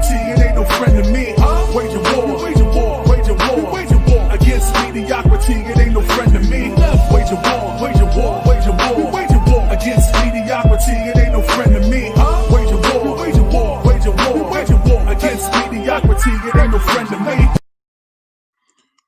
mediocrity, it ain't no friend to me. Wage a war, wage a war, wage a war, wage a war against mediocrity, it ain't no friend to me. Wage a war, wage a war, wage a war, wage a war against mediocrity, it ain't no friend to me. Wage a war, wage a war, wage a war, wage a war against mediocrity, it ain't no friend to me.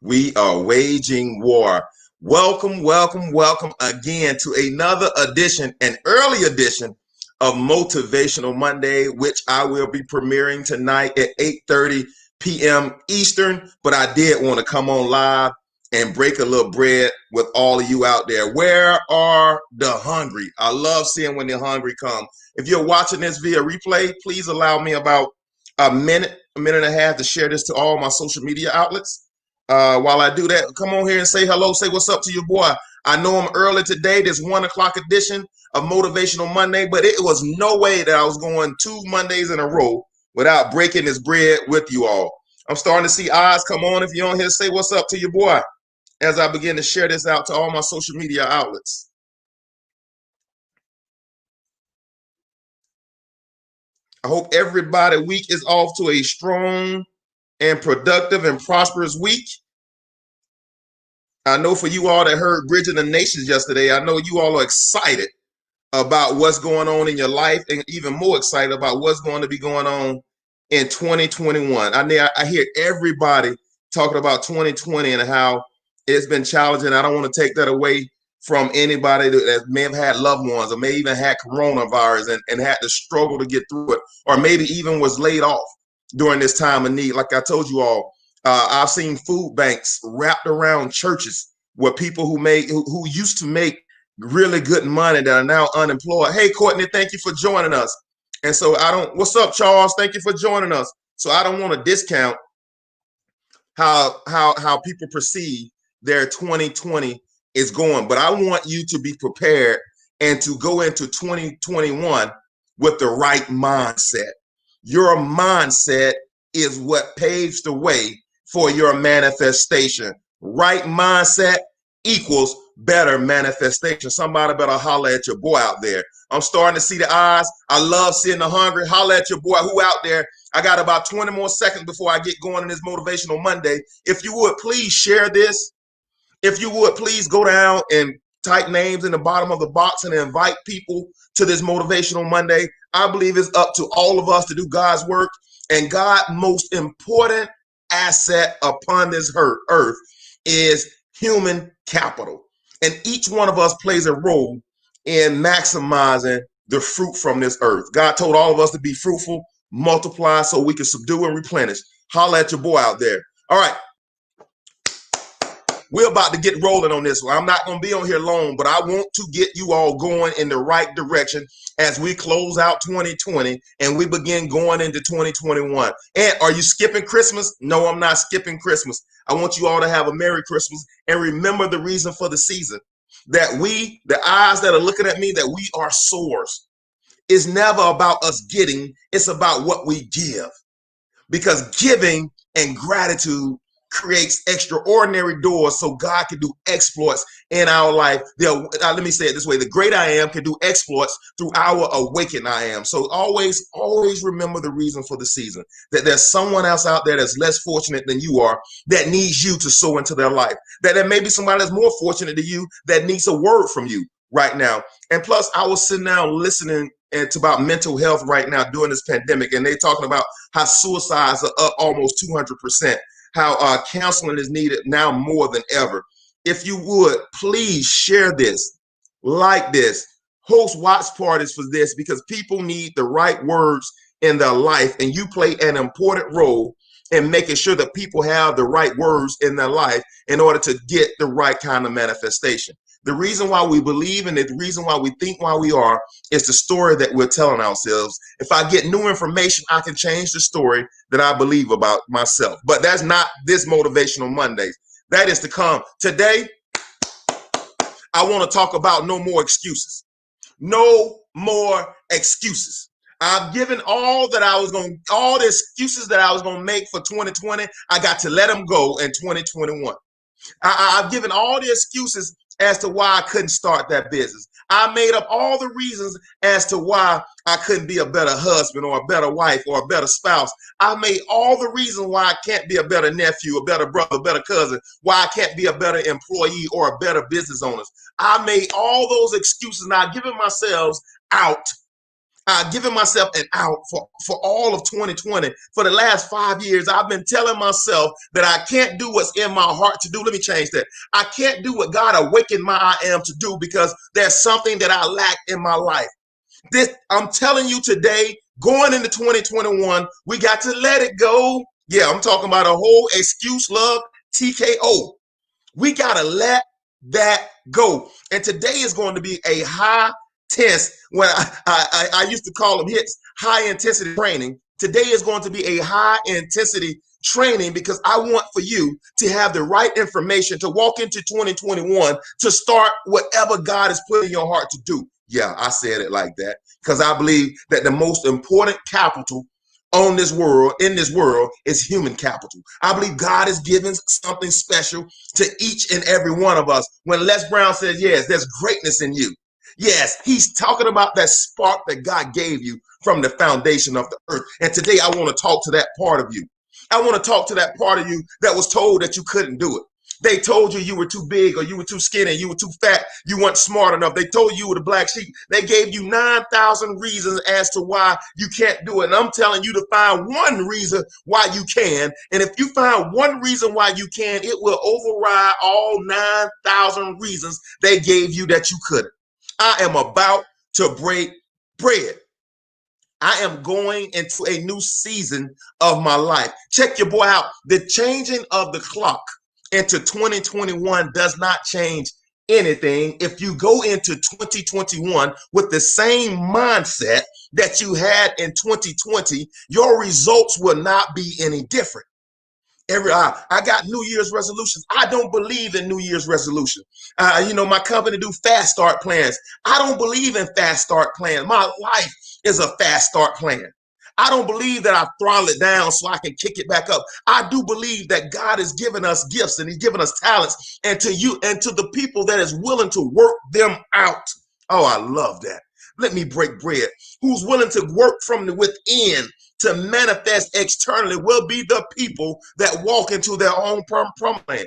We are waging war. Welcome, welcome, welcome again to another edition, an early edition of Motivational Monday, which I will be premiering tonight at 8:30 p.m. Eastern. But I did want to come on live and break a little bread with all of you out there. Where are the hungry? I love seeing when the hungry come. If you're watching this via replay, please allow me about a minute and a half to share this to all my social media outlets. While I do that, come on here and say hello, say what's up to your boy. I know I'm early today, this 1 o'clock edition of Motivational Monday, but it was no way that I was going 2 Mondays in a row without breaking this bread with you all. I'm starting to see eyes come on. If you're on here, say what's up to your boy as I begin to share this out to all my social media outlets. I hope everybody's week is off to a strong and productive and prosperous week. I know for you all that heard Bridging the Nations yesterday, I know you all are excited about what's going on in your life and even more excited about what's going to be going on in 2021. I hear everybody talking about 2020 and how it's been challenging. I don't want to take that away from anybody that may have had loved ones or may even had coronavirus and had to struggle to get through it, or maybe even was laid off during this time of need. Like I told you all, I've seen food banks wrapped around churches where people who used to make really good money that are now unemployed. Hey, Courtney, thank you for joining us. And so what's up, Charles? Thank you for joining us. So I don't want to discount how people perceive their 2020 is going, but I want you to be prepared and to go into 2021 with the right mindset. Your mindset is what paves the way for your manifestation. Right mindset equals better manifestation. Somebody better holler at your boy out there. I'm starting to see the eyes. I love seeing the hungry. Holler at your boy. Who out there? I got about 20 more seconds before I get going in this Motivational Monday. If you would please share this. If you would please go down and type names in the bottom of the box and invite people to this Motivational Monday. I believe it's up to all of us to do God's work. And God's most important asset upon this earth is human capital. And each one of us plays a role in maximizing the fruit from this earth. God told all of us to be fruitful, multiply so we can subdue and replenish. Holler at your boy out there. All right. We're about to get rolling on this one. I'm not going to be on here long, but I want to get you all going in the right direction as we close out 2020 and we begin going into 2021. And are you skipping Christmas? No, I'm not skipping Christmas. I want you all to have a Merry Christmas and remember the reason for the season. That the eyes that are looking at me, that we are sowers. It's never about us getting, it's about what we give. Because giving and gratitude creates extraordinary doors so God can do exploits in our life. Let me say it this way. The great I am can do exploits through our awaken I am. So always remember the reason for the season, that there's someone else out there that's less fortunate than you are that needs you to sow into their life, that there may be somebody that's more fortunate than you that needs a word from you right now. And plus, I was sitting down listening it's about mental health right now during this pandemic, and they're talking about how suicides are up almost 200%. How counseling is needed now more than ever. If you would, please share this, like this, host watch parties for this, because people need the right words in their life, and you play an important role in making sure that people have the right words in their life in order to get the right kind of manifestation. The reason why we believe and the reason why we think why we are is the story that we're telling ourselves. If I get new information, I can change the story that I believe about myself. But that's not this Motivational Monday. That is to come. Today, I want to talk about no more excuses. No more excuses. I've given all the excuses that I was going to make for 2020. I got to let them go in 2021. I've given all the excuses as to why I couldn't start that business. I made up all the reasons as to why I couldn't be a better husband or a better wife or a better spouse. I made all the reasons why I can't be a better nephew, a better brother, a better cousin, why I can't be a better employee or a better business owner. I made all those excuses and I've given myself out. I've given myself an out for all of 2020. For the last 5 years, I've been telling myself that I can't do what's in my heart to do. Let me change that. I can't do what God awakened my I am to do because there's something that I lack in my life. I'm telling you today, going into 2021, we got to let it go. Yeah, I'm talking about a whole excuse, love, TKO. We got to let that go. And today is going to be a high test. When I used to call them hits, high intensity training. Today is going to be a high intensity training because I want for you to have the right information to walk into 2021 to start whatever God has put in your heart to do. Yeah, I said it like that because I believe that the most important capital in this world is human capital. I believe God is giving something special to each and every one of us. When Les Brown says, yes, there's greatness in you. Yes, he's talking about that spark that God gave you from the foundation of the earth. And today I want to talk to that part of you. I want to talk to that part of you that was told that you couldn't do it. They told you were too big or you were too skinny, you were too fat, you weren't smart enough. They told you were the black sheep. They gave you 9,000 reasons as to why you can't do it. And I'm telling you to find one reason why you can. And if you find one reason why you can, it will override all 9,000 reasons they gave you that you couldn't. I am about to break bread. I am going into a new season of my life. Check your boy out. The changing of the clock into 2021 does not change anything. If you go into 2021 with the same mindset that you had in 2020, your results will not be any different. I got New Year's resolutions. I don't believe in New Year's resolution. My company do fast start plans. I don't believe in fast start plans. My life is a fast start plan. I don't believe that I throttle it down so I can kick it back up. I do believe that God has given us gifts and he's given us talents, and to you and to the people that is willing to work them out. Oh, I love that. Let me break bread. Who's willing to work from the within to manifest externally will be the people that walk into their own promised land.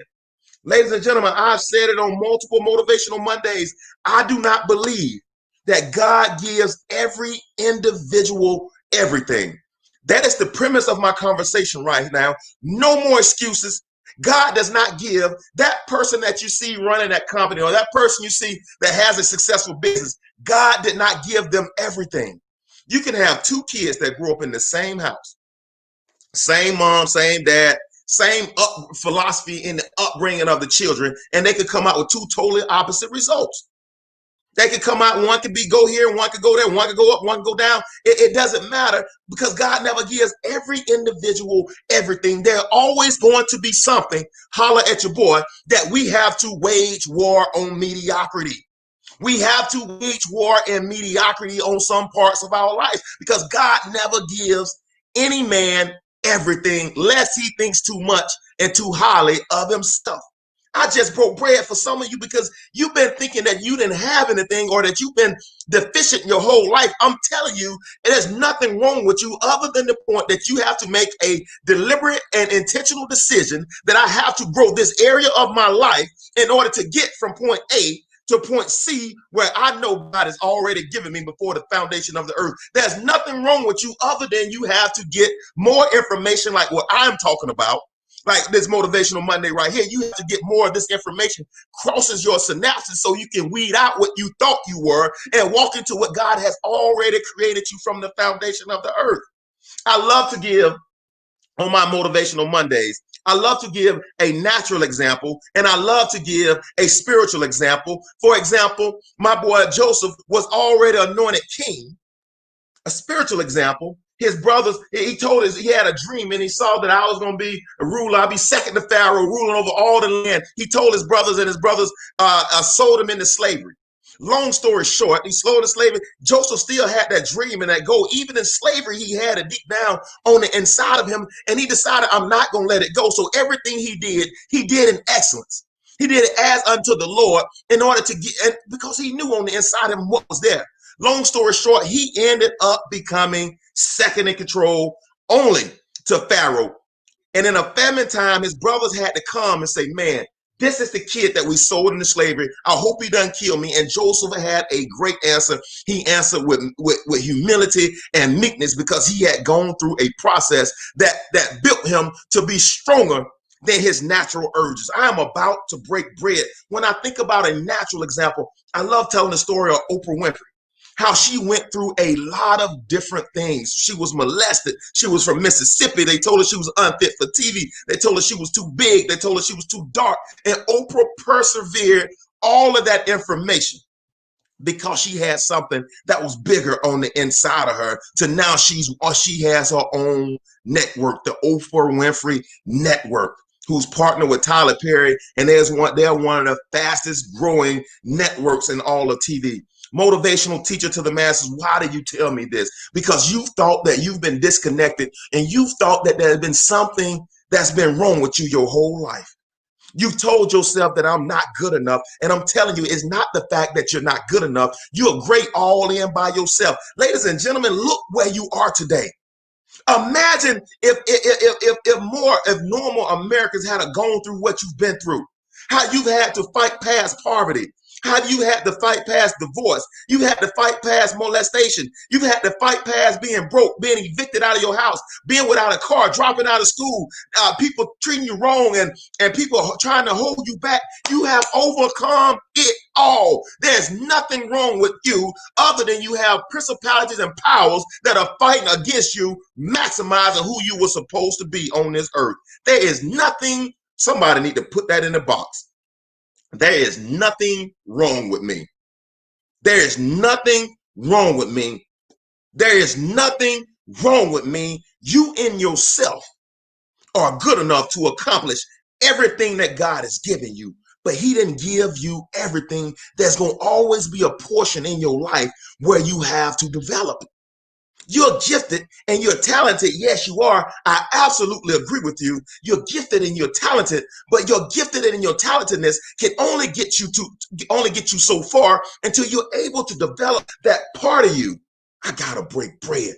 Ladies and gentlemen, I've said it on multiple Motivational Mondays. I do not believe that God gives every individual everything. That is the premise of my conversation right now. No more excuses. God does not give that person that you see running that company or that person you see that has a successful business. God did not give them everything. You can have two kids that grew up in the same house, same mom, same dad, same philosophy in the upbringing of the children, and they could come out with two totally opposite results. They could come out, one could go here, and one could go there, one could go up, one could go down. It doesn't matter because God never gives every individual everything. There's always going to be something, holler at your boy, that we have to wage war on mediocrity. We have to wage war in mediocrity on some parts of our lives because God never gives any man everything lest he thinks too much and too highly of himself. I just broke bread for some of you because you've been thinking that you didn't have anything or that you've been deficient your whole life. I'm telling you, there's nothing wrong with you other than the point that you have to make a deliberate and intentional decision that I have to grow this area of my life in order to get from point A to point C, where I know God has already given me before the foundation of the earth. There's nothing wrong with you other than you have to get more information like what I'm talking about, like this Motivational Monday right here. You have to get more of this information crosses your synapses so you can weed out what you thought you were and walk into what God has already created you from the foundation of the earth. I love to give on my Motivational Mondays. I love to give a natural example and I love to give a spiritual example. For example, my boy Joseph was already anointed king. A spiritual example, his brothers, he told us he had a dream and he saw that I was going to be a ruler. I'll be second to Pharaoh, ruling over all the land. He told his brothers and his brothers sold him into slavery. Long story short, he sold into slavery. Joseph still had that dream and that goal. Even in slavery, he had it deep down on the inside of him. And he decided, I'm not going to let it go. So everything he did in excellence. He did it as unto the Lord in order to get, and because he knew on the inside of him what was there. Long story short, he ended up becoming second in control only to Pharaoh. And in a famine time, his brothers had to come and say, man, this is the kid that we sold into slavery. I hope he doesn't kill me. And Joseph had a great answer. He answered with humility and meekness because he had gone through a process that built him to be stronger than his natural urges. I am about to break bread. When I think about a natural example, I love telling the story of Oprah Winfrey, how she went through a lot of different things. She was molested. She was from Mississippi. They told her she was unfit for TV. They told her she was too big. They told her she was too dark. And Oprah persevered all of that information because she had something that was bigger on the inside of her. To now she has her own network, the Oprah Winfrey Network, who's partnered with Tyler Perry, and they're one of the fastest growing networks in all of TV. Motivational teacher to the masses. Why do you tell me this? Because you've thought that you've been disconnected, and you've thought that there has been something that's been wrong with you your whole life. You've told yourself that I'm not good enough, and I'm telling you, it's not the fact that you're not good enough. You're great all in by yourself. Ladies and gentlemen, look where you are today. Imagine if normal Americans had gone through what you've been through, how you've had to fight past poverty, how you had to fight past divorce, you had to fight past molestation, you've had to fight past being broke, being evicted out of your house, being without a car, dropping out of school, people treating you wrong, and people trying to hold you back. You have overcome it all. There's nothing wrong with you other than you have principalities and powers that are fighting against you, maximizing who you were supposed to be on this earth. There is nothing. Somebody need to put that in the box. There is nothing wrong with me. There is nothing wrong with me. There is nothing wrong with me. You in yourself are good enough to accomplish everything that God has given you. But he didn't give you everything. There's going to always be a portion in your life where you have to develop. You're gifted and you're talented. Yes, you are. I absolutely agree with you. You're gifted and you're talented, but your gifted and your talentedness can only get you so far until you're able to develop that part of you. I gotta break bread.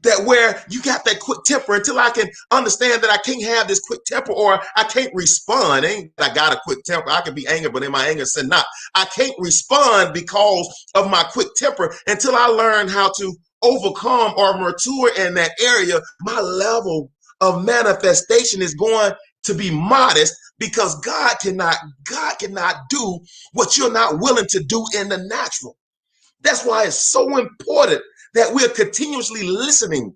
That where you got that quick temper until I can understand that I can't have this quick temper or I can't respond. Ain't I got a quick temper. I can be angry, but in my anger sin not. I can't respond because of my quick temper until I learn how to overcome or mature in that area. My level of manifestation is going to be modest because God cannot do what you're not willing to do in the natural. That's why it's so important that we're continuously listening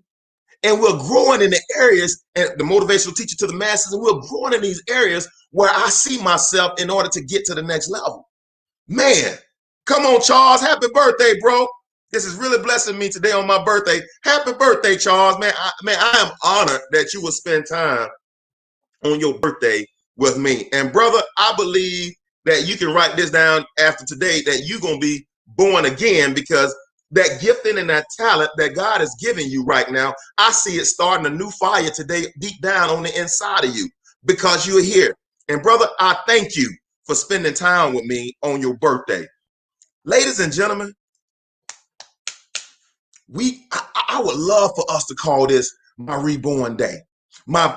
and we're growing in the areas, and the motivational teacher to the masses, and we're growing in these areas where I see myself in order to get to the next level. Man, come on, Charles. Happy birthday, bro. This is really blessing me today on my birthday. Happy birthday, Charles. Man, I am honored that you will spend time on your birthday with me. And brother, I believe that you can write this down after today, that you're going to be born again, because that gifting and that talent that God has given you right now, I see it starting a new fire today deep down on the inside of you because you're here. And brother, I thank you for spending time with me on your birthday. Ladies and gentlemen, I would love for us to call this my reborn day. My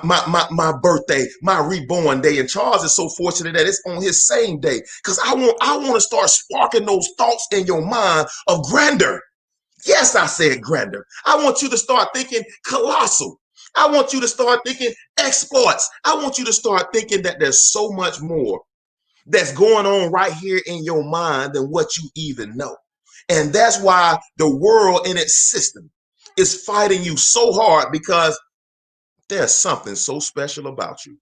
birthday, my reborn day. And Charles is so fortunate that it's on his same day, because I want to start sparking those thoughts in your mind of grandeur. Yes, I said grandeur. I want you to start thinking colossal. I want you to start thinking exploits. I want you to start thinking that there's so much more that's going on right here in your mind than what you even know. And that's why the world in its system is fighting you so hard, because there's something so special about you.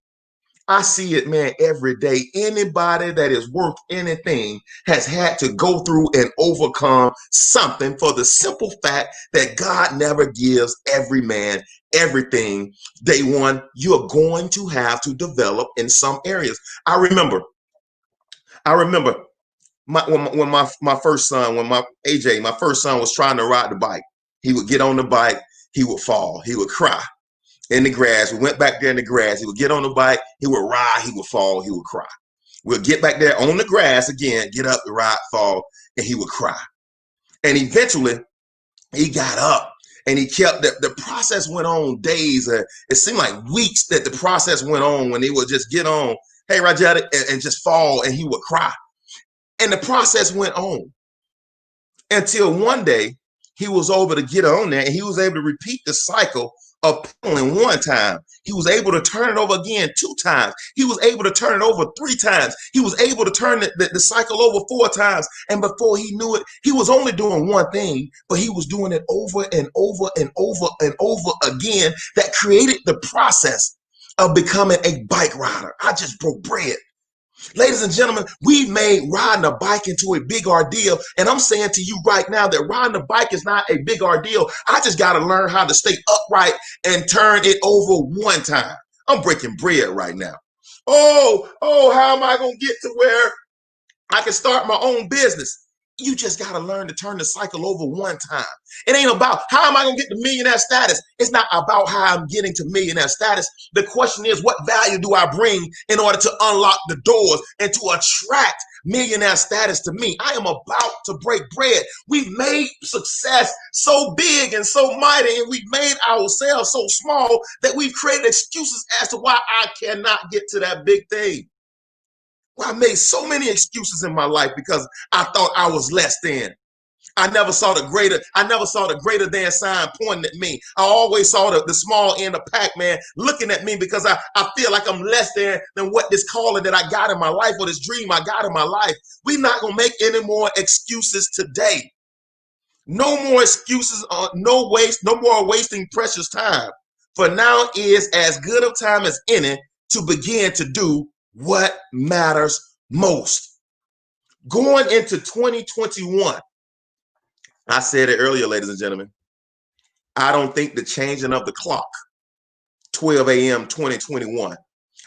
I see it, man, every day. Anybody that is worth anything has had to go through and overcome something, for the simple fact that God never gives every man everything. Day one, you're going to have to develop in some areas. I remember when my first son, my first son was trying to ride the bike. He would get on the bike, he would fall, he would cry in the grass. We went back there in the grass. He would get on the bike, he would ride, he would fall, he would cry. We'll get back there on the grass again, get up, the ride fall, and he would cry. And eventually, he got up and he kept, the process went on days. It seemed like weeks that the process went on when he would just get on, hey, Rajat, and just fall, and he would cry. And the process went on until one day he was able to get on there and he was able to repeat the cycle of pedaling one time. He was able to turn it over again 2 times. He was able to turn it over 3 times. He was able to turn the cycle over 4 times. And before he knew it, he was only doing one thing, but he was doing it over and over and over and over again. That created the process of becoming a bike rider. I just broke bread. Ladies and gentlemen, we've made riding a bike into a big ordeal. And I'm saying to you right now that riding a bike is not a big ordeal. I just got to learn how to stay upright and turn it over one time. I'm breaking bread right now. Oh, how am I going to get to where I can start my own business? You just got to learn to turn the cycle over one time. It ain't about how am I going to get to millionaire status. It's not about how I'm getting to millionaire status. The question is, what value do I bring in order to unlock the doors and to attract millionaire status to me? I am about to break bread. We've made success so big and so mighty, and we've made ourselves so small that we've created excuses as to why I cannot get to that big thing. Well, I made so many excuses in my life because I thought I was less than. I never saw the greater than sign pointing at me. I always saw the small end of Pac-Man looking at me because I feel like I'm less than what this calling that I got in my life or this dream I got in my life. We're not going to make any more excuses today. No more excuses, no more wasting precious time. For now is as good of time as any to begin to do what matters most. Going into 2021, I said it earlier, ladies and gentlemen, I don't think the changing of the clock, 12 a.m. 2021,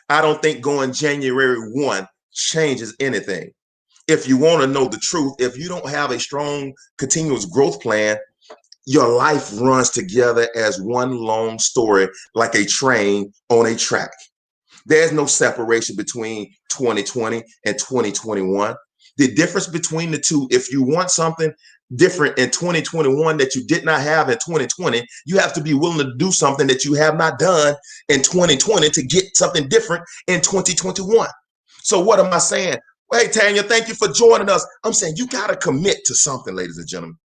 I don't think going January 1 changes anything. If you want to know the truth, if you don't have a strong continuous growth plan, your life runs together as one long story, like a train on a track. There's no separation between 2020 and 2021. The difference between the two, if you want something different in 2021 that you did not have in 2020, you have to be willing to do something that you have not done in 2020 to get something different in 2021. So what am I saying? Hey, Tanya, thank you for joining us. I'm saying you got to commit to something, ladies and gentlemen.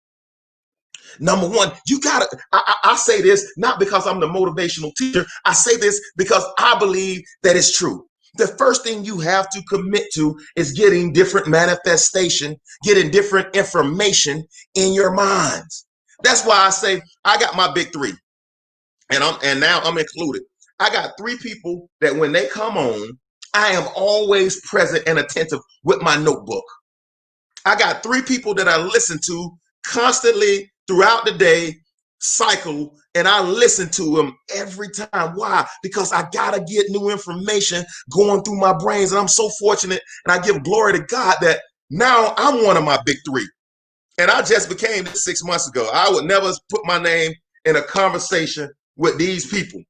Number one, you gotta, I say this not because I'm the motivational teacher. I say this because I believe that it's true. The first thing you have to commit to is getting different manifestation, getting different information in your minds. That's why I say I got my big 3, and now I'm included. I got 3 people that when they come on, I am always present and attentive with my notebook. I got 3 people that I listen to constantly throughout the day, cycle, and I listen to them every time. Why? Because I gotta get new information going through my brains, and I'm so fortunate, and I give glory to God that now I'm one of my big 3, and I just became this 6 months ago. I would never put my name in a conversation with these people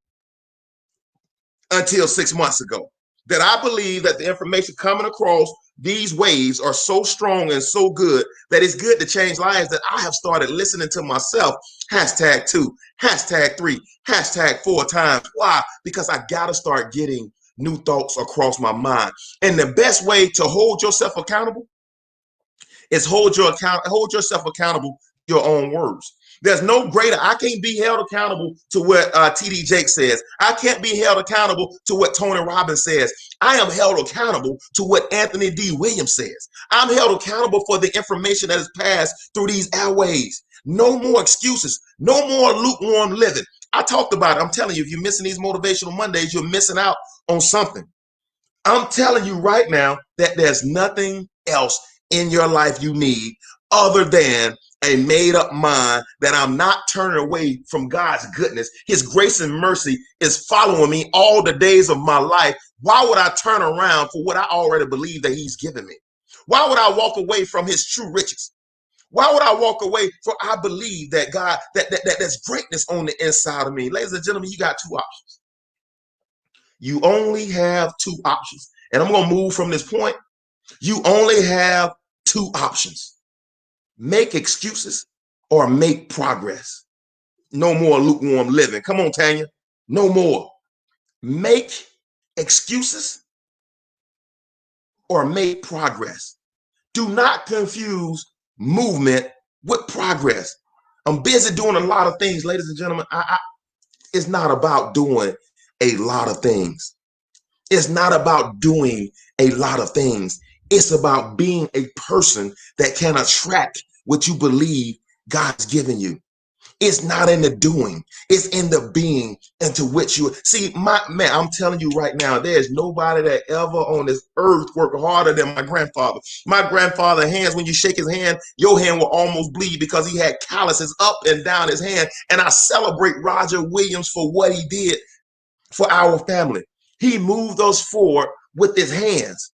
until 6 months ago. That I believe that the information coming across these waves are so strong and so good that it's good to change lives, that I have started listening to myself #2, #3, #4 times. Why? Because I got to start getting new thoughts across my mind. And the best way to hold yourself accountable is hold yourself accountable to your own words. There's no greater. I can't be held accountable to what TD Jake says. I can't be held accountable to what Tony Robbins says. I am held accountable to what Anthony D. Williams says. I'm held accountable for the information that is passed through these airways. No more excuses. No more lukewarm living. I talked about it. I'm telling you, if you're missing these Motivational Mondays, you're missing out on something. I'm telling you right now that there's nothing else in your life you need other than a made-up mind, that I'm not turning away from God's goodness. His grace and mercy is following me all the days of my life. Why would I turn around for what I already believe that he's given me? Why would I walk away from his true riches? Why would I walk away? For I believe that God, that there's greatness on the inside of me. Ladies and gentlemen, you got 2 options. You only have 2 options. And I'm going to move from this point. You only have two options: make excuses or make progress. No more lukewarm living. Come on, Tanya. No more. Make excuses or make progress. Do not confuse movement with progress. I'm busy doing a lot of things, ladies and gentlemen. It's not about doing a lot of things. It's not about doing a lot of things. It's about being a person that can attract what you believe God's given you. It's not in the doing, it's in the being into which you see. My man, I'm telling you right now, there's nobody that ever on this earth worked harder than my grandfather. My grandfather's hands, when you shake his hand, your hand will almost bleed because he had calluses up and down his hand. And I celebrate Roger Williams for what he did for our family. He moved us forward with his hands.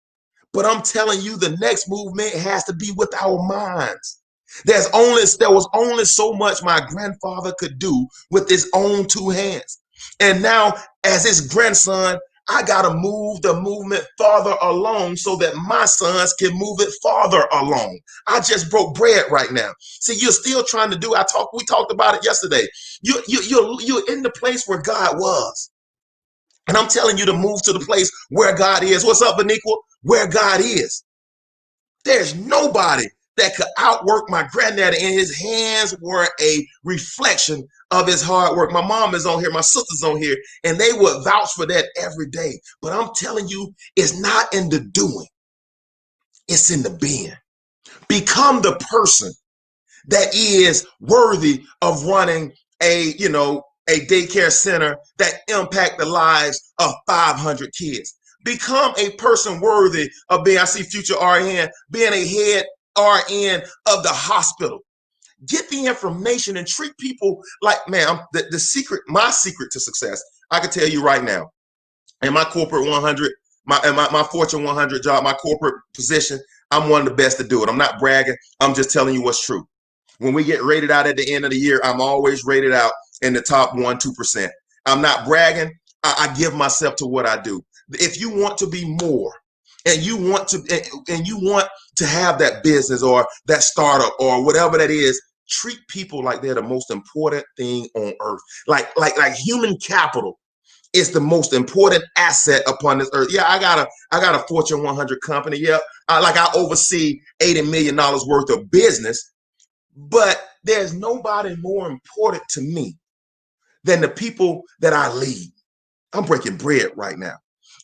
But I'm telling you, the next movement has to be with our minds. There was only so much my grandfather could do with his own two hands. And now, as his grandson, I got to move the movement farther along so that my sons can move it farther along. I just broke bread right now. See, you're still trying to do, we talked about it yesterday. You're in the place where God was. And I'm telling you to move to the place where God is. What's up, Beniqua? Where God is. There's nobody that could outwork my granddaddy, and his hands were a reflection of his hard work. My mom is on here, my sister's on here, and they would vouch for that every day. But I'm telling you, it's not in the doing, it's in the being. Become the person that is worthy of running a daycare center that impact the lives of 500 kids. Become a person worthy of being, I see future RN, being a head RN of the hospital. Get the information and treat people like, man, my secret to success, I can tell you right now, in my corporate 100, my Fortune 100 job, my corporate position, I'm one of the best to do it. I'm not bragging. I'm just telling you what's true. When we get rated out at the end of the year, I'm always rated out in the top 1-2%. I'm not bragging. I give myself to what I do. If you want to be more, and you want to have that business or that startup or whatever that is, treat people like they're the most important thing on earth. Like human capital is the most important asset upon this earth. Yeah, I got a Fortune 100 company. Yeah, I oversee $80 million worth of business. But there's nobody more important to me than the people that I lead. I'm breaking bread right now.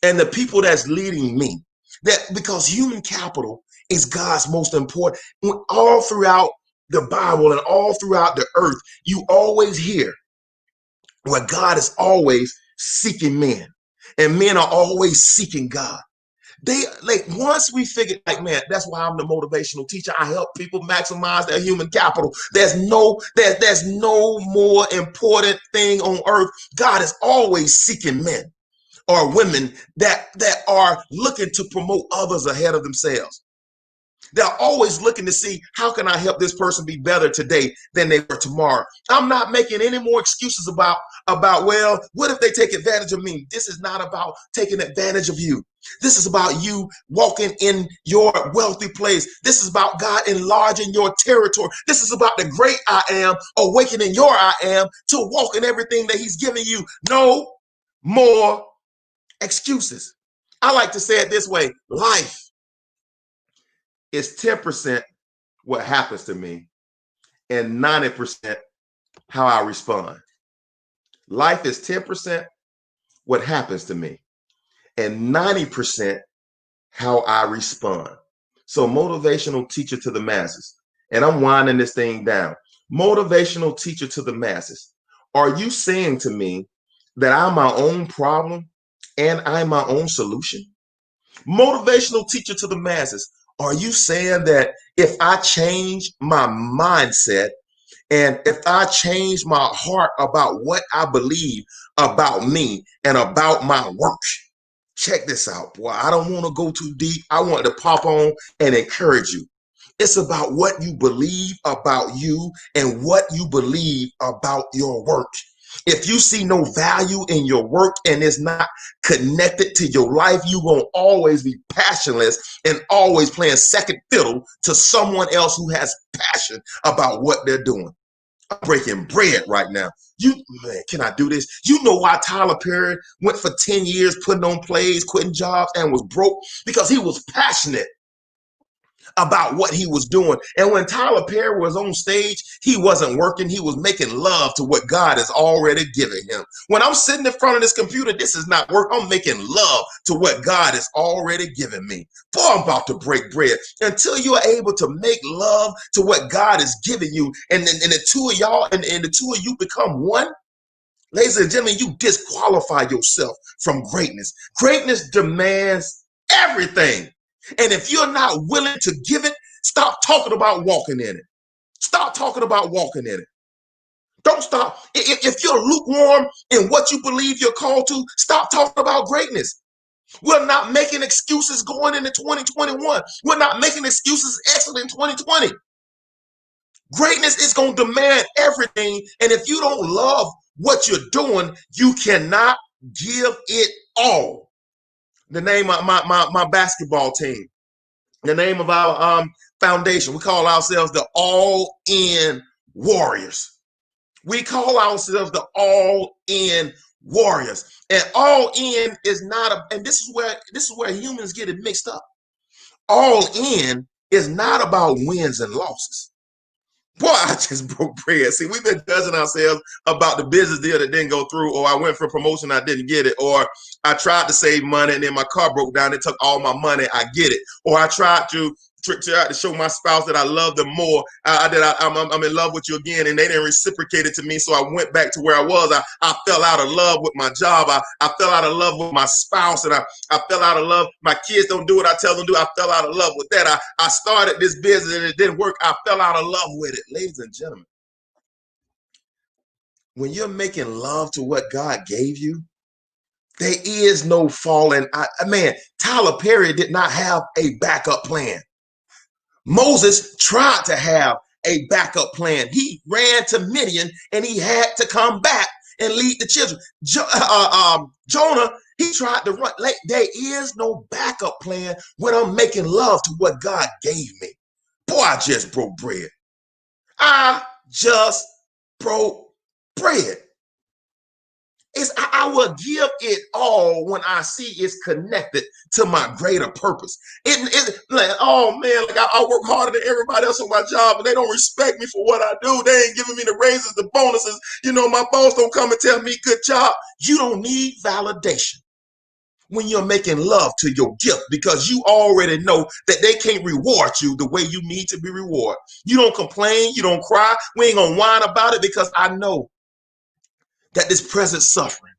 And the people that's leading me. Because human capital is God's most important. All throughout the Bible and all throughout the earth, you always hear where God is always seeking men. And men are always seeking God. Once we figured, man, that's why I'm the motivational teacher. I help people maximize their human capital. There's no more important thing on earth. God is always seeking men or women that are looking to promote others ahead of themselves. They're always looking to see, how can I help this person be better today than they were tomorrow? I'm not making any more excuses about, well, what if they take advantage of me? This is not about taking advantage of you. This is about you walking in your wealthy place. This is about God enlarging your territory. This is about the great I am, awakening your I am to walk in everything that he's given you. No more excuses. I like to say it this way: life is 10% what happens to me and 90% how I respond. Life is 10% what happens to me and 90% how I respond. So, motivational teacher to the masses, and I'm winding this thing down. Motivational teacher to the masses. Are you saying to me that I'm my own problem and I'm my own solution? Motivational teacher to the masses. Are you saying that if I change my mindset and if I change my heart about what I believe about me and about my work? Check this out, boy. I don't want to go too deep. I want to pop on and encourage you. It's about what you believe about you and what you believe about your work. If you see no value in your work and it's not connected to your life, you're going to always be passionless and always playing second fiddle to someone else who has passion about what they're doing. I'm breaking bread right now. Man, can I do this? You know why Tyler Perry went for 10 years putting on plays, quitting jobs, and was broke? Because he was passionate about what he was doing. And when Tyler Perry was on stage, he wasn't working. He was making love to what God has already given him. When I'm sitting in front of this computer, this is not work. I'm making love to what God has already given me. Boy, I'm about to break bread. Until you are able to make love to what God has given you, and the two of y'all and the two of you become one, ladies and gentlemen, you disqualify yourself from greatness. Greatness demands everything. And if you're not willing to give it, stop talking about walking in it. Stop talking about walking in it. Don't stop. If you're lukewarm in what you believe you're called to, stop talking about greatness. We're not making excuses going into 2021. We're not making excuses exiting 2020. Greatness is going to demand everything. And if you don't love what you're doing, you cannot give it all. The name of my basketball team, the name of our foundation, we call ourselves the All-In Warriors. We call ourselves the All-In Warriors. And all-in is not and this is where humans get it mixed up. All-in is not about wins and losses. Boy, I just broke bread. See, we've been judging ourselves about the business deal that didn't go through, or I went for promotion, I didn't get it, or I tried to save money and then my car broke down, it took all my money, I get it. Or I tried to show my spouse that I love them more, I'm in love with you again, and they didn't reciprocate it to me, so I went back to where I was. I fell out of love with my job. I fell out of love with my spouse, and I fell out of love. My kids don't do what I tell them to do. I fell out of love with that. I started this business and it didn't work. I fell out of love with it. Ladies and gentlemen, when you're making love to what God gave you, there is no falling. Man, Tyler Perry did not have a backup plan. Moses tried to have a backup plan. He ran to Midian and he had to come back and lead the children. Jonah, he tried to run. There is no backup plan when I'm making love to what God gave me. Boy, I just broke bread. I just broke bread. I will give it all when I see it's connected to my greater purpose. Like, oh man, like I work harder than everybody else on my job, and they don't respect me for what I do. They ain't giving me the raises, the bonuses. You know, my boss don't come and tell me good job. You don't need validation when you're making love to your gift, because you already know that they can't reward you the way you need to be rewarded. You don't complain, you don't cry. We ain't gonna whine about it, because I know that this present suffering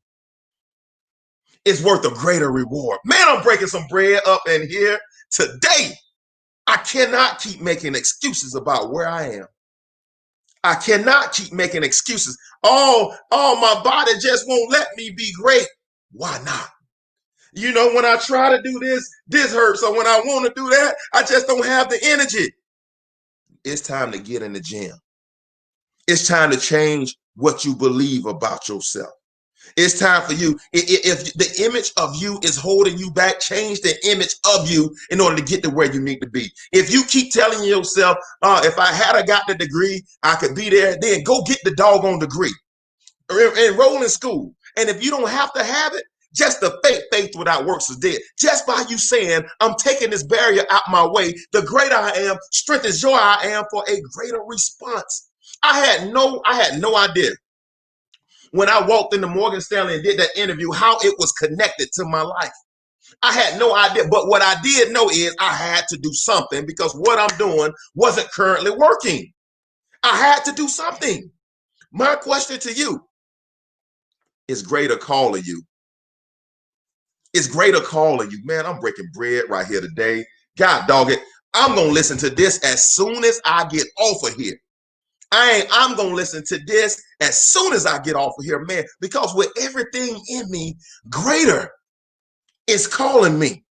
is worth a greater reward. Man, I'm breaking some bread up in here today. I cannot keep making excuses about where I am. I cannot keep making excuses. Oh, my body just won't let me be great. Why not? You know, when I try to do this, this hurts. So when I want to do that, I just don't have the energy. It's time to get in the gym. It's time to change what you believe about yourself. It's time for you. If the image of you is holding you back, change the image of you in order to get to where you need to be. If you keep telling yourself, if I had got the degree, I could be there, then go get the doggone degree. Enroll in school. And if you don't have to have it, just the faith without works is dead. Just by you saying, I'm taking this barrier out my way, the greater I am, strength and joy I am for a greater response. I had no idea when I walked into Morgan Stanley and did that interview how it was connected to my life. I had no idea, but what I did know is I had to do something, because what I'm doing wasn't currently working. I had to do something. My question to you is greater calling you. It's greater calling you. Man, I'm breaking bread right here today. God dog it. I'm going to listen to this as soon as I get off of here. I'm going to listen to this as soon as I get off of here, man, because with everything in me, greater is calling me.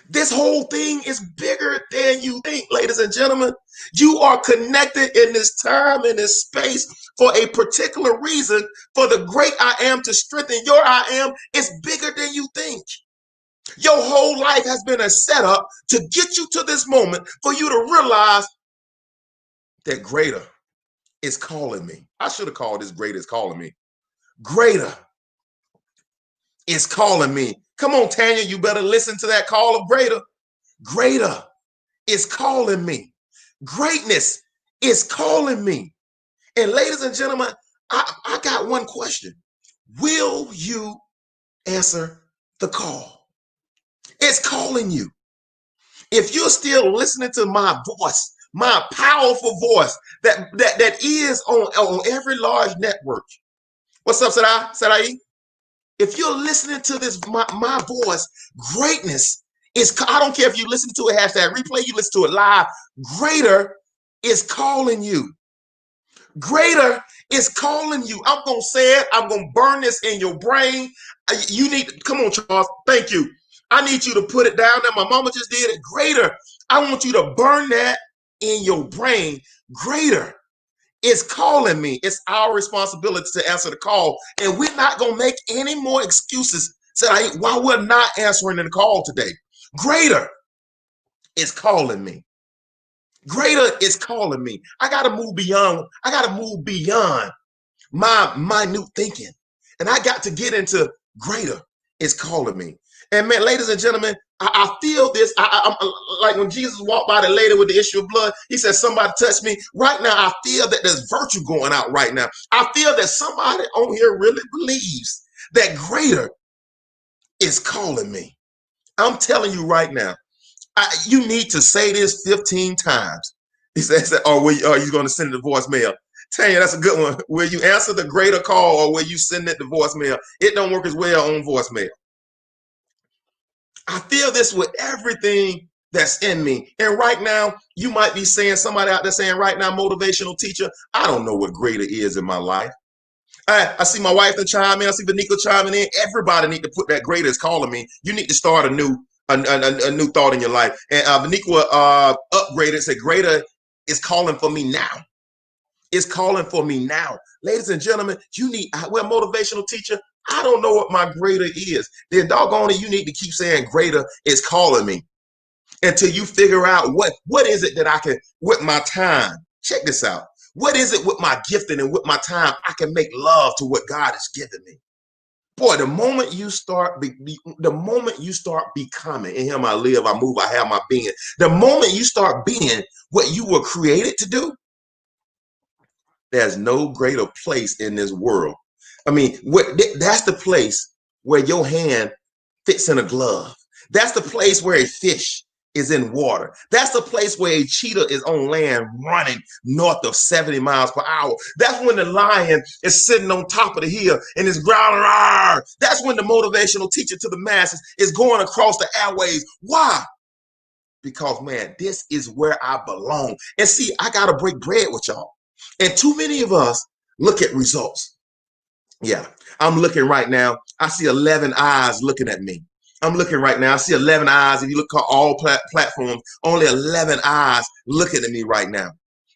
This whole thing is bigger than you think, ladies and gentlemen. You are connected in this time, in this space for a particular reason, for the great I am to strengthen your I am. It's bigger than you think. Your whole life has been a setup to get you to this moment for you to realize that greater is calling me. I should have called this greater is calling me. Greater is calling me. Come on, Tanya, you better listen to that call of greater. Greater is calling me. Greatness is calling me. And ladies and gentlemen, I got one question. Will you answer the call? It's calling you. If you're still listening to my voice, my powerful voice that is on every large network. What's up, Sadai? If you're listening to this, my voice, greatness is, I don't care if you listen to it, hashtag replay, you listen to it live, greater is calling you. Greater is calling you. I'm going to say it. I'm going to burn this in your brain. You need to, come on, Charles. Thank you. I need you to put it down there. My mama just did it. Greater. I want you to burn that in your brain. Greater is calling me. It's our responsibility to answer the call. And we're not going to make any more excuses why we're not answering the call today. Greater is calling me. Greater is calling me. I got to move beyond. I got to move beyond my minute thinking. And I got to get into greater is calling me. And man, ladies and gentlemen, I feel this. I'm like when Jesus walked by the lady with the issue of blood, he said, somebody touch me. Right now, I feel that there's virtue going out right now. I feel that somebody on here really believes that greater is calling me. I'm telling you right now, you need to say this 15 times. He says, are you going to send it to voicemail? Tanya, that's a good one. Will you answer the greater call or will you send it to voicemail? It don't work as well on voicemail. I feel this with everything that's in me. And right now, you might be saying, somebody out there saying right now, motivational teacher, I don't know what greater is in my life. I see my wife to chime in. I see Vanika chiming in. Everybody need to put that greater is calling me. You need to start a new thought in your life. And Vanika upgraded, said greater is calling for me now. It's calling for me now. Ladies and gentlemen, we're a motivational teacher. I don't know what my greater is. Then doggone it, you need to keep saying greater is calling me until you figure out what is it that I can, with my time. Check this out. What is it with my gifting and with my time I can make love to what God has given me? Boy, the moment you start becoming, in him I live, I move, I have my being. The moment you start being what you were created to do, there's no greater place in this world. I mean, that's the place where your hand fits in a glove. That's the place where a fish is in water. That's the place where a cheetah is on land running north of 70 miles per hour. That's when the lion is sitting on top of the hill and is growling. Rawr! That's when the motivational teacher to the masses is going across the airways. Why? Because, man, this is where I belong. And see, I got to break bread with y'all. And too many of us look at results. Yeah, I'm looking right now. I see 11 eyes looking at me. I'm looking right now. I see 11 eyes. If you look at all platforms, only 11 eyes looking at me right now.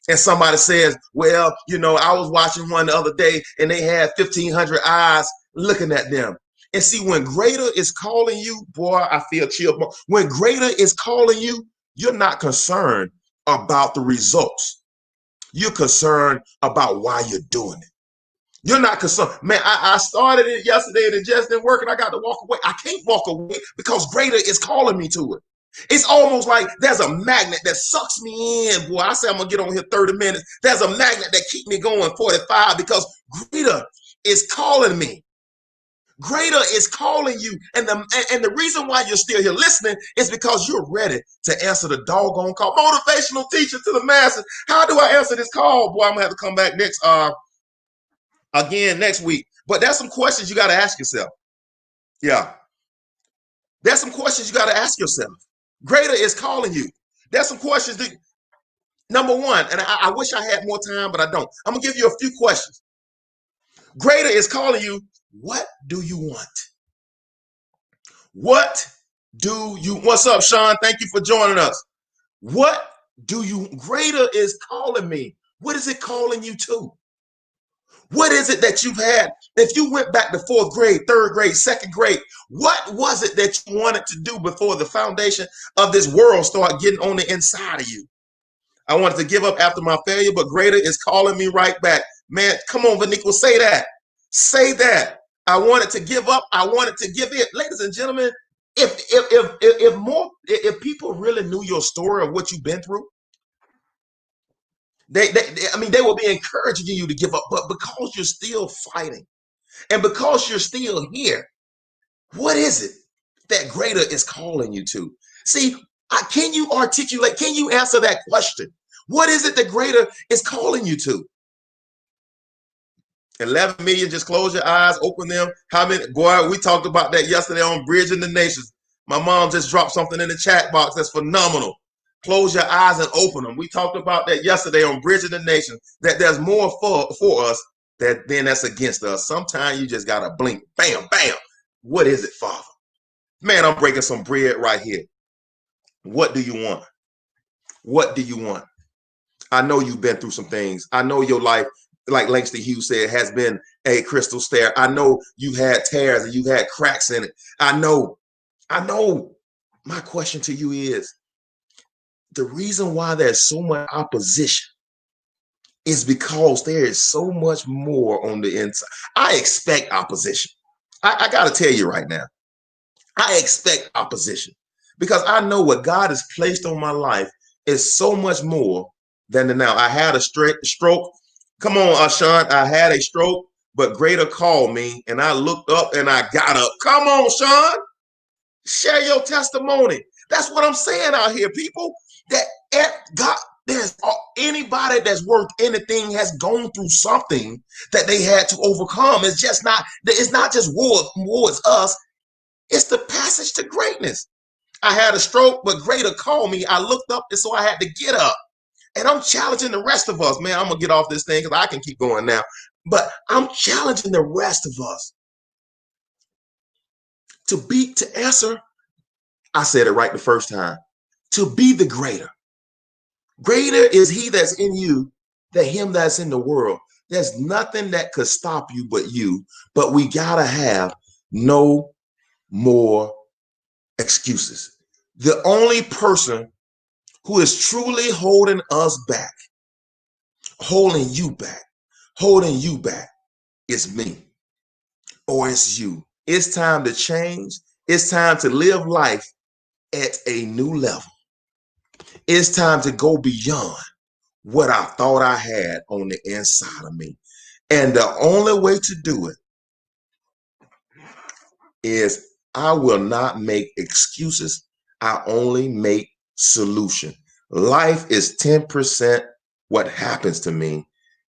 And somebody says, well, I was watching one the other day and they had 1,500 eyes looking at them. And see, when greater is calling you, boy, I feel chill. When greater is calling you, you're not concerned about the results. You're concerned about why you're doing it. You're not concerned. Man, I started it yesterday and it just didn't work and I got to walk away. I can't walk away because greater is calling me to it. It's almost like there's a magnet that sucks me in. Boy, I say I'm going to get on here 30 minutes. There's a magnet that keeps me going 45 because greater is calling me. Greater is calling you. And the reason why you're still here listening is because you're ready to answer the doggone call. Motivational teacher to the masses. How do I answer this call? Boy, I'm going to have to come back next week. But there's some questions you got to ask yourself. Yeah. There's some questions you got to ask yourself. Greater is calling you. There's some questions that, number one, and I wish I had more time, but I don't. I'm going to give you a few questions. Greater is calling you. What do you want? What what's up, Sean? Thank you for joining us. Greater is calling me. What is it calling you to? What is it that you've had? If you went back to fourth grade, third grade, second grade, what was it that you wanted to do before the foundation of this world started getting on the inside of you? I wanted to give up after my failure, but greater is calling me right back. Man, come on, Vaniqua, say that. Say that. I wanted to give up. I wanted to give in. Ladies and gentlemen, if people really knew your story of what you've been through, they will be encouraging you to give up. But because you're still fighting and because you're still here, what is it that greater is calling you to? See, can you articulate? Can you answer that question? What is it that greater is calling you to? 11 million, just close your eyes, open them. How many? Boy, we talked about that yesterday on Bridging the Nations. My mom just dropped something in the chat box that's phenomenal. Close your eyes and open them. We talked about that yesterday on Bridging the Nations, that there's more for us than that's against us. Sometimes you just got to blink. Bam, bam. What is it, Father? Man, I'm breaking some bread right here. What do you want? What do you want? I know you've been through some things. I know your life, like Langston Hughes said, has been a crystal stair. I know you've had tears and you've had cracks in it. I know. My question to you is, the reason why there's so much opposition is because there is so much more on the inside. I expect opposition. I got to tell you right now, I expect opposition because I know what God has placed on my life is so much more than the now. I had a stroke. Come on, Sean. I had a stroke, but greater called me and I looked up and I got up. Come on, Sean. Share your testimony. That's what I'm saying out here, people. That God, there's anybody that's worth anything has gone through something that they had to overcome. It's not just war is us. It's the passage to greatness. I had a stroke, but greater called me. I looked up, and so I had to get up. And I'm challenging the rest of us, man. I'm gonna get off this thing because I can keep going now. But I'm challenging the rest of us to answer. I said it right the first time. To be the greater. Greater is he that's in you than him that's in the world. There's nothing that could stop you but you. But we gotta have no more excuses. The only person who is truly holding us back, holding you back is me or it's you. It's time to change. It's time to live life at a new level. It's time to go beyond what I thought I had on the inside of me. And the only way to do it is I will not make excuses. I only make solution. Life is 10% what happens to me,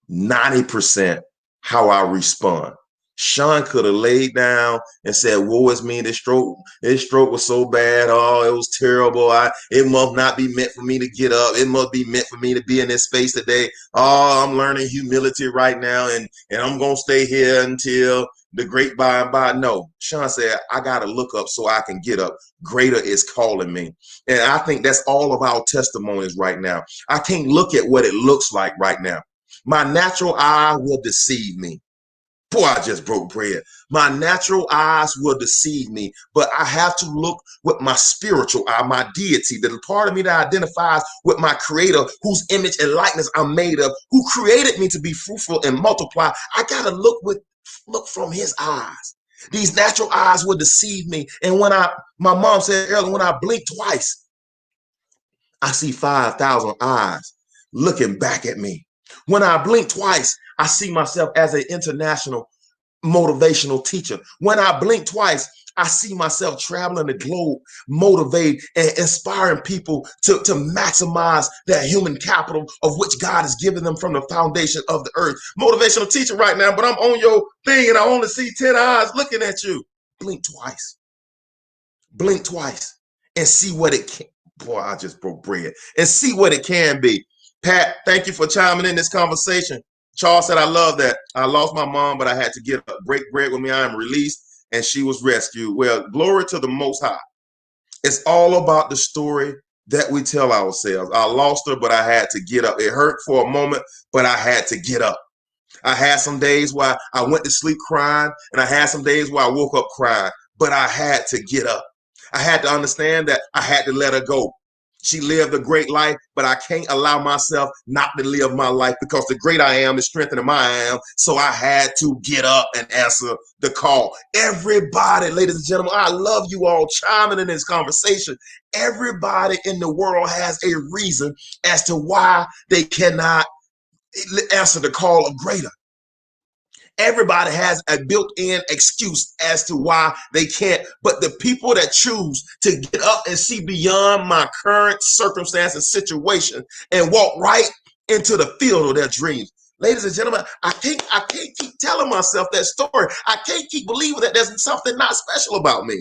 90% how I respond. Sean could have laid down and said, woe is me, this stroke was so bad. Oh, it was terrible. It must not be meant for me to get up. It must be meant for me to be in this space today. Oh, I'm learning humility right now, and I'm going to stay here until the great by and by. No, Sean said, I got to look up so I can get up. Greater is calling me. And I think that's all of our testimonies right now. I can't look at what it looks like right now. My natural eye will deceive me. Boy, I just broke bread. My natural eyes will deceive me, but I have to look with my spiritual eye, my deity, the part of me that identifies with my creator, whose image and likeness I'm made of, who created me to be fruitful and multiply. I got to look from his eyes. These natural eyes will deceive me. And my mom said earlier, when I blink twice, I see 5,000 eyes looking back at me. When I blink twice, I see myself as an international motivational teacher. When I blink twice, I see myself traveling the globe, motivating and inspiring people to maximize their human capital of which God has given them from the foundation of the earth. Motivational teacher right now, but I'm on your thing and I only see 10 eyes looking at you. Blink twice. Blink twice and see what it can. Boy, I just broke bread. And see what it can be. Pat, thank you for chiming in this conversation. Charles said, I love that. I lost my mom, but I had to get up. Break bread with me. I am released, and she was rescued. Well, glory to the Most High. It's all about the story that we tell ourselves. I lost her, but I had to get up. It hurt for a moment, but I had to get up. I had some days where I went to sleep crying, and I had some days where I woke up crying, but I had to get up. I had to understand that I had to let her go. She lived a great life, but I can't allow myself not to live my life, because the great I am is strengthening my I am. So I had to get up and answer the call. Everybody, ladies and gentlemen, I love you all chiming in this conversation. Everybody in the world has a reason as to why they cannot answer the call of greater. Everybody has a built-in excuse as to why they can't. But the people that choose to get up and see beyond my current circumstance and situation and walk right into the field of their dreams. Ladies and gentlemen, I can't keep telling myself that story. I can't keep believing that there's something not special about me.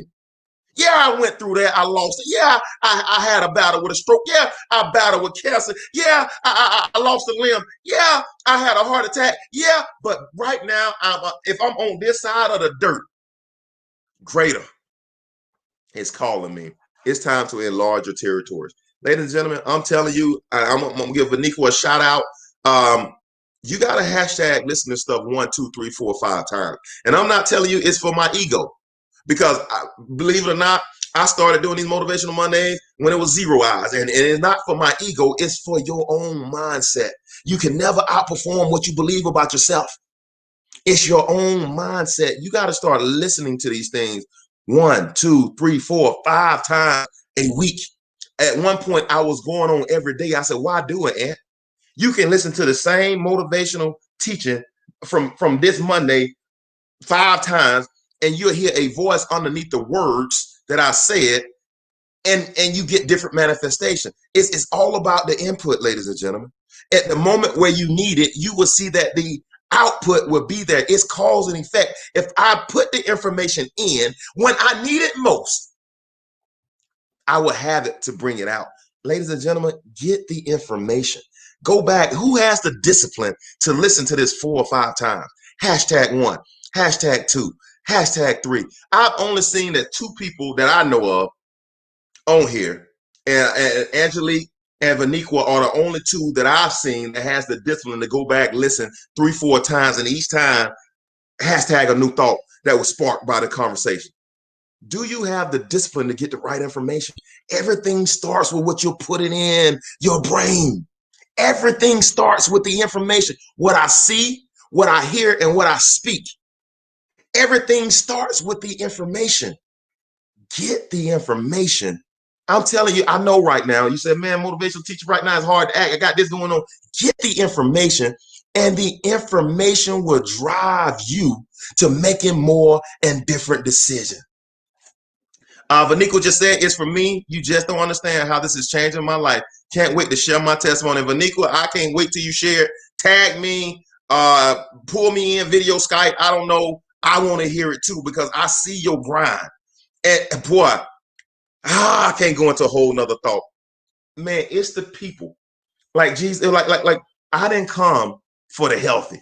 Yeah, I went through that. I lost it. Yeah, I had a battle with a stroke. Yeah, I battled with cancer. Yeah, I lost a limb. Yeah, I had a heart attack. Yeah, but right now, if I'm on this side of the dirt, greater is calling me. It's time to enlarge your territories. Ladies and gentlemen, I'm telling you, I'm going to give Vanika a shout out. You got to hashtag listen to stuff 1, 2, 3, 4, 5 times. And I'm not telling you it's for my ego. Because believe it or not, I started doing these Motivational Mondays when it was 0 hours. And it's not for my ego, it's for your own mindset. You can never outperform what you believe about yourself. It's your own mindset. You got to start listening to these things 1, 2, 3, 4, 5 times a week. At one point, I was going on every day. I said, why do it, Ant? You can listen to the same motivational teaching from this Monday 5 times, and you'll hear a voice underneath the words that I said, and you get different manifestation. It's all about the input, ladies and gentlemen. At the moment where you need it, you will see that the output will be there. It's cause and effect. If I put the information in when I need it most, I will have it to bring it out. Ladies and gentlemen, get the information. Go back. Who has the discipline to listen to this 4 or 5 times? Hashtag 1, hashtag 2, hashtag 3. I've only seen that 2 people that I know of on here, and Angelique and Vaniqua are the only 2 that I've seen that has the discipline to go back, listen 3, 4 times, and each time hashtag a new thought that was sparked by the conversation. Do you have the discipline to get the right information? Everything starts with what you're putting in your brain. Everything starts with the information. What I see, what I hear, and what I speak. Everything starts with the information. Get the information. I'm telling you, I know right now, you said, man, motivational teacher right now is hard to act. I got this going on. Get the information, and the information will drive you to making more and different decisions. Vaniqua just said, it's for me. You just don't understand how this is changing my life. Can't wait to share my testimony. Vaniqua, I can't wait till you share it. Tag me, pull me in, video, Skype. I don't know. I want to hear it too, because I see your grind. And boy, I can't go into a whole nother thought. Man, it's the people. Like Jesus, like I didn't come for the healthy.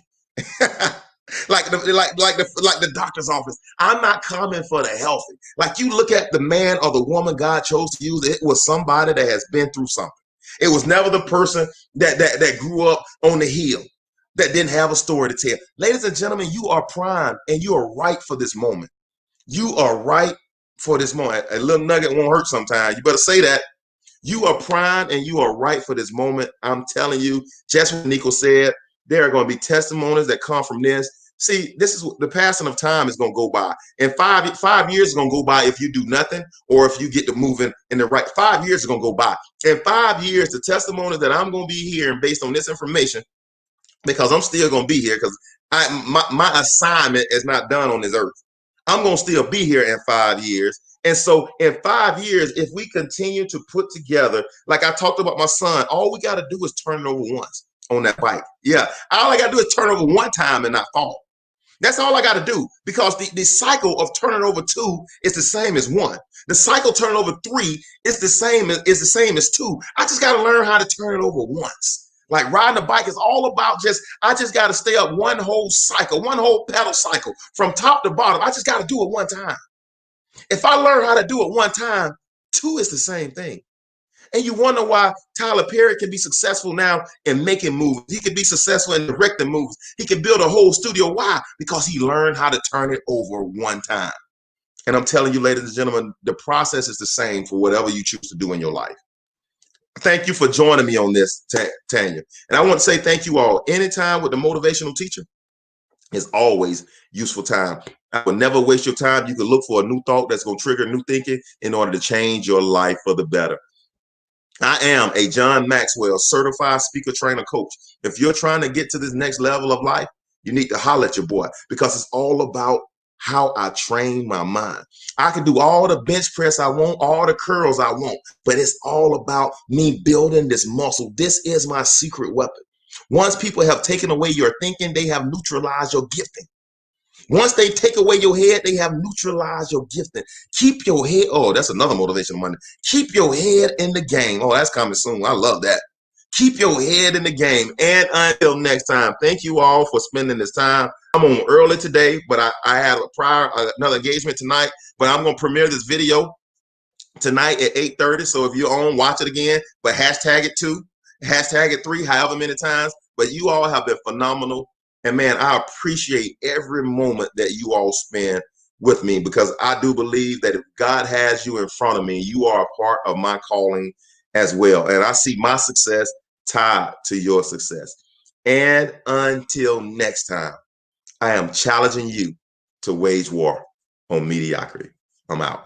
like the doctor's office. I'm not coming for the healthy. Like, you look at the man or the woman God chose to use, it was somebody that has been through something. It was never the person that grew up on the hill, that didn't have a story to tell. Ladies and gentlemen, you are primed and you are right for this moment. You are right for this moment. A little nugget won't hurt sometimes. You better say that. You are primed and you are right for this moment. I'm telling you, just what Nico said, there are going to be testimonies that come from this. See, this is the passing of time is going to go by. And five years is going to go by if you do nothing, or if you get to moving in the right. 5 years is going to go by. In 5 years, the testimonies that I'm going to be hearing based on this information, because I'm still going to be here, because my assignment is not done on this earth. I'm going to still be here in 5 years. And so in 5 years, if we continue to put together, like I talked about my son, all we got to do is turn it over once on that bike. Yeah. All I got to do is turn over one time and not fall. That's all I got to do, because the cycle of turning over 2 is the same as 1. The cycle turning over 3 is the same as 2. I just got to learn how to turn it over once. Like riding a bike is all about I just got to stay up one whole cycle, one whole pedal cycle from top to bottom. I just got to do it one time. If I learn how to do it one time, Two is the same thing. And you wonder why Tyler Perry can be successful now in making movies. He can be successful in directing movies. He can build a whole studio. Why? Because he learned how to turn it over one time. And I'm telling you, ladies and gentlemen, the process is the same for whatever you choose to do in your life. Thank you for joining me on this, Tanya. And I want to say thank you all. Anytime with the motivational teacher is always useful time. I will never waste your time. You can look for a new thought that's going to trigger new thinking in order to change your life for the better. I am a John Maxwell certified speaker trainer coach. If you're trying to get to this next level of life, you need to holler at your boy, because it's all about how I train my mind. I can do all the bench press I want, all the curls I want, but it's all about me building this muscle. This is my secret weapon. Once people have taken away your thinking, they have neutralized your gifting. Once they take away your head, they have neutralized your gifting. Keep your head. Oh, that's another motivational Monday. Keep your head in the game. Oh, that's coming soon. I love that. Keep your head in the game. And until next time, thank you all for spending this time. I'm on early today, but I had another engagement tonight, but I'm going to premiere this video tonight at 8:30. So if you're on, watch it again, but hashtag it 2, hashtag it 3, however many times. But you all have been phenomenal. And man, I appreciate every moment that you all spend with me, because I do believe that if God has you in front of me, you are a part of my calling as well. And I see my success tied to your success. And until next time, I am challenging you to wage war on mediocrity. I'm out.